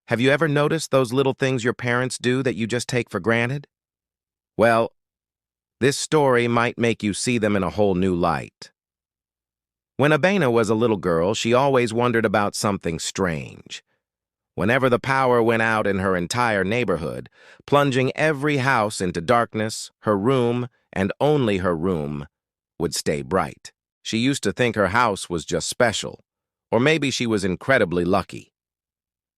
Have you ever noticed those little things your parents do that you just take for granted? Well, this story might make you see them in a whole new light. When Abena was a little girl, she always wondered about something strange. Whenever the power went out in her entire neighborhood, plunging every house into darkness, her room, and only her room, would stay bright. She used to think her house was just special, or maybe she was incredibly lucky.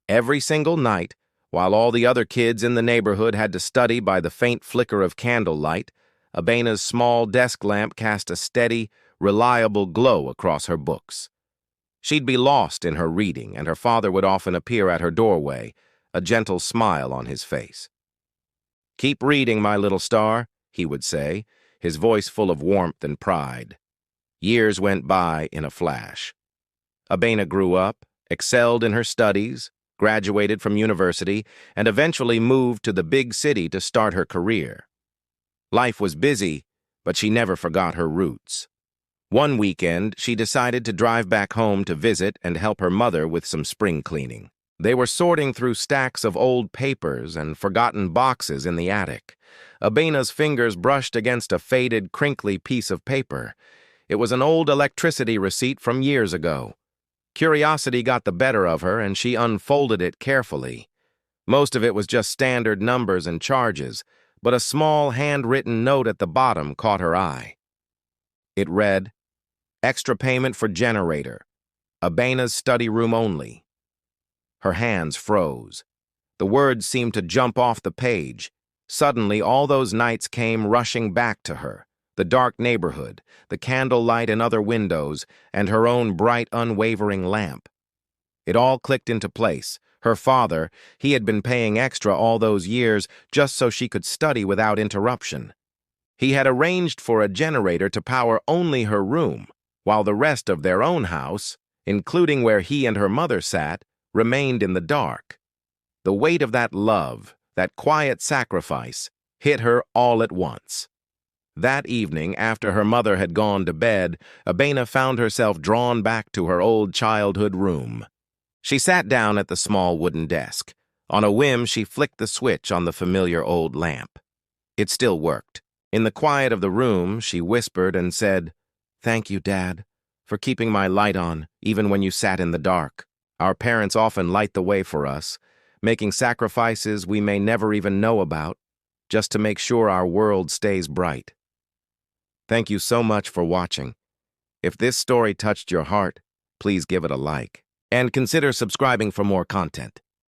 Every single night, while all the other kids in the neighborhood had to study by the faint flicker of candlelight, Abena's small desk lamp cast a steady, reliable glow across her books. She'd be lost in her reading, and her father would often appear at her doorway, a gentle smile on his face. "Keep reading, my little star," he would say, his voice full of warmth and pride. Years went by in a flash. Abena grew up, excelled in her studies, graduated from university, and eventually moved to the big city to start her career. Life was busy, but she never forgot her roots. One weekend, she decided to drive back home to visit and help her mother with some spring cleaning. They were sorting through stacks of old papers and forgotten boxes in the attic. Abena's fingers brushed against a faded, crinkly piece of paper. It was an old electricity receipt from years ago. Curiosity got the better of her, and she unfolded it carefully. Most of it was just standard numbers and charges, but a small handwritten note at the bottom caught her eye. It read, "Extra payment for generator. Abena's study room only." Her hands froze. The words seemed to jump off the page. Suddenly, all those nights came rushing back to her. The dark neighborhood, the candlelight in other windows, and her own bright, unwavering lamp. It all clicked into place. Her father, he had been paying extra all those years just so she could study without interruption. He had arranged for a generator to power only her room, while the rest of their own house, including where he and her mother sat, remained in the dark. The weight of that love, that quiet sacrifice, hit her all at once. That evening, after her mother had gone to bed, Abena found herself drawn back to her old childhood room. She sat down at the small wooden desk. On a whim, she flicked the switch on the familiar old lamp. It still worked. In the quiet of the room, she whispered and said, "Thank you, Dad, for keeping my light on, even when you sat in the dark. Our parents often light the way for us, making sacrifices we may never even know about, just to make sure our world stays bright." Thank you so much for watching. If this story touched your heart, please give it a like, and consider subscribing for more content.